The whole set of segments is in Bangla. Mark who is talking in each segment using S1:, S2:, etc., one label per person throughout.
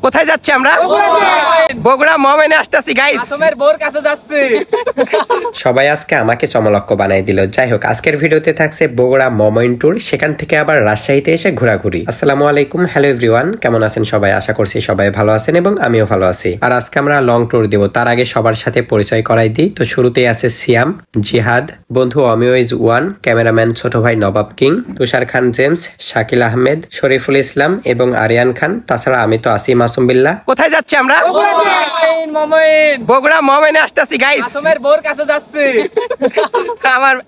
S1: কোথায় যাচ্ছি আমরা? বগুড়া মোমেনে আসতেছি গাইস।
S2: আসমের বোর কাছে যাচ্ছি।
S1: সবাই আজকে আমাকে চমলক্ষ বানাই দিল। যাই হোক, আজকের ভিডিওতে থাকছে বগুড়া মোমেন ট্যুর, সেখান থেকে আবার রাজশাহীতে এসে ঘোরাঘুরি। আসসালামু আলাইকুম, হ্যালো এভরিওয়ান, কেমন আছেন সবাই? আশা করছি সবাই ভালো আছেন এবং আমিও ভালো আছি। আর আজকে আমরা লং ট্যুর দেব, তার আগে সবার সাথে পরিচয় করাই দিই। তো শুরুতেই আছে সিয়াম, জিহাদ, বন্ধু অমিও ইজ ওয়ান, ক্যামেরাম্যান ছোট ভাই নবাব কিং, তুষার খান জেমস, শাকিল আহমেদ, শরীফুল ইসলাম এবং আরিয়ান খান। তাছাড়া আমি তো আছি মাসুম বিল্লাহ। কোথায় যাচ্ছি আমরা? বগুড়া মোমেনে আসতেছি গাইস।
S2: আসমের বোর কাছে যাচ্ছি।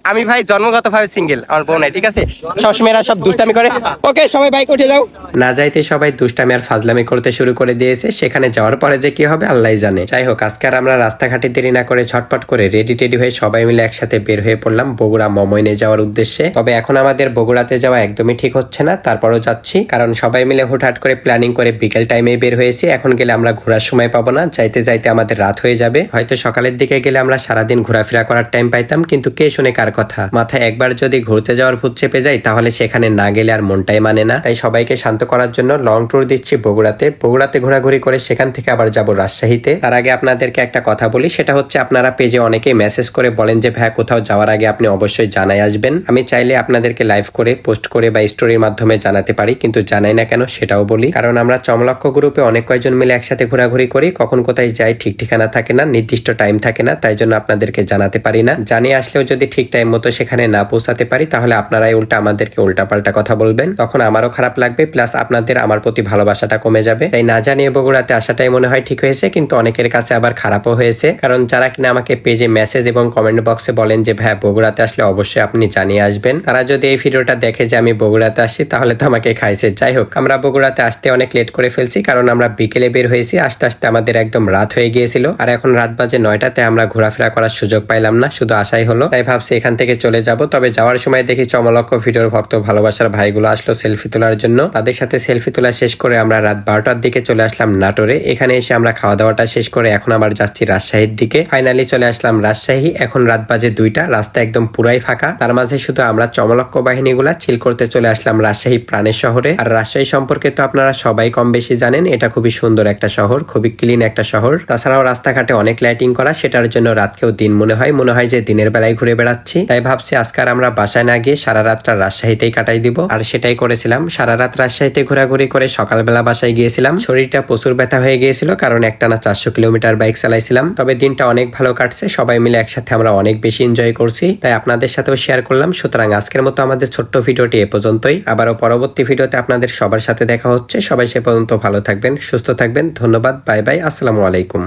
S1: আমি ভাই জন্মগতভাবে সিঙ্গেল, আমার বউ নাই, ঠিক আছে? সবসময় সব দুষ্টামি করে। ওকে সবাই বাইক উঠে যাও। না যাইতে সবাই দুষ্টামি আর ফাজলামি করতে শুরু করে দিয়েছে, সেখানে যাওয়ার পরে যে কি হবে আল্লাহই জানে। যাই হোক, আজকে আর আমরা রাস্তাঘাটে দেরি না করে ঝটপট করে রেডি হয়ে সবাই মিলে একসাথে বের হয়ে পড়লাম বগুড়া মোমেনে যাওয়ার উদ্দেশ্যে। তবে এখন আমাদের বগুড়াতে যাওয়া একদমই ঠিক হচ্ছে না, তারপরও যাচ্ছি, কারণ সবাই মিলে হুটহাট করে প্ল্যানিং করে বিকেল টাইমে বের হয়েছি। এখন গেলে আমরা ঘোরার সময় পাবো না, যাইতে যাইতে আমাদের রাত হয়ে যাবে। হয়তো সকালের দিকে গেলে আমরা সারাদিন ঘোরাফেরা করার টাইম পাইতাম, কিন্তু কে শুনে কার কথা। মাথায় একবার যদি ঘুরতে যাওয়ার ভূত চেপে যায়, তাহলে সেখানে না গেলে আর মনটাই মানে না। তাই সবাইকে শান্ত করার জন্য লং ট্যুর দিচ্ছি বগুড়াতে ঘোরাঘুরি করে সেখান থেকে আবার যাব রাজশাহীতে। তার আগে আপনাদেরকে একটা কথা বলি, সেটা হচ্ছে আপনারা পেজে অনেকেই মেসেজ করে বলেন যে ভাই কোথাও যাওয়ার আগে আপনি অবশ্যই জানাই আসবেন। আমি চাইলে আপনাদেরকে লাইভ করে পোস্ট করে বা স্টোরির মাধ্যমে জানাতে পারি, কিন্তু জানাই না কেন সেটাও বলি। কারণ আমরা চমলক্ষ গ্রুপে অনেক কয়জন মিলে একসাথে ঘোরাঘুরি করি, কখন কোথায় যাই ঠিক ঠিকানা থাকে না, নির্দিষ্ট টাইম থাকে না, তাই জন্য আপনাদেরকে জানাতে পারি না। জানিয়ে আসলেও যদি ঠিক টাইম মতো সেখানে না পৌঁছাতে পারি, তাহলে আপনারাই উল্টা আমাদেরকে উল্টাপাল্টা কথা বলবেন, তখন আমারও খারাপ লাগবে, প্লাস আপনাদের আমার প্রতি ভালোবাসাটা কমে যাবে। তাই না জানিয়ে বগুড়াতে আসাটাই মনে হয় ঠিক হয়েছে, কিন্তু অনেকের কাছে আবার খারাপও হয়েছে, কারণ যারা কিনা আমাকে পেজে মেসেজ এবং কমেন্ট বক্সে বলেন যে ভাই বগুড়াতে আসলে অবশ্যই আপনি জানিয়ে আসবেন, তারা যদি এই ভিডিওটা দেখে যে আমি বগুড়াতে আসছি, তাহলে তো আমাকে খাইছে। যাই হোক, আমরা বগুড়াতে আসতে অনেক লেট করে ফেলছি, কারণ আমরা বিকেলে বের হয়েছি, আস্তে আস্তে আমাদের একদম রাত হয়ে গিয়েছিল। আর এখন রাত বাজে 9টাতে আমরা ঘোরাফেরা করার সুযোগ পাইলাম না, শুধু আশাই হলো। তাই ভাবছি এখান থেকে চলে যাব। তবে যাওয়ার সময় দেখি চমলক্ষ ভিডিওর ভক্ত ভালোবাসার ভাইগুলো আসলো সেলফি তোলার জন্য। তাদের সাথে সেলফি তোলা শেষ করে আমরা রাত 12টার দিকে চলে আসলাম নাটোরে। এখানে এসে আমরা খাওয়া দাওয়াটা শেষ করে এখন আবার যাচ্ছি রাজশাহীর দিকে। ফাইনালি চলে আসলাম রাজশাহী। এখন রাত বাজে 2টা, রাস্তা একদম পুরাই ফাঁকা। তার মাঝে শুধু আমরা চমলক্ষ বাহিনীগুলা চিল করতে চলে আসলাম রাজশাহী প্রাণের শহরে। আর রাজশাহী সম্পর্কে তো আপনারা সবাই কম বেশি জানেন, এটা খুবই সুন্দর একটা শহর, খুবই ক্লিন একটা শহর। তাছাড়াও রাস্তাঘাটে অনেক লাইটিং করা, সেটার জন্য রাতকেও দিন মনে হয় যে দিনের বেলায় ঘুরে বেড়াচ্ছি। তাই ভাবছি আজকাল আমরা বাসায় না গিয়ে সারা রাতটা রাজশাহীতেই কাটাই দিব। আর সেটাই করেছিলাম, সারা রাত রাজশাহীতে ঘোরাঘুরি করে সকালবেলা বাসায় গিয়েছিলাম। শরীরটা প্রচুর ব্যথা হয়ে গিয়েছিল, কারণ একটানা 400 কিলোমিটার বাইক চালাইছিলাম। তবে দিনটা অনেক ভালো কাটছে, সবাই মিলে একসাথে আমরা অনেক বেশি এনজয় করছি, তাই আপনাদের সাথেও শেয়ার করলাম। সুতরাং আজকের মতো আমাদের ছোট্ট ভিডিওটি এ পর্যন্তই। আবারও পরবর্তী ভিডিওতে আপনাদের সবার সাথে দেখা হচ্ছে। সবাই সে পর্যন্ত ভালো থাকবেন, সুস্থ থাকবেন। ধন্যবাদ, বাই বাই, আসসালামু আলাইকুম।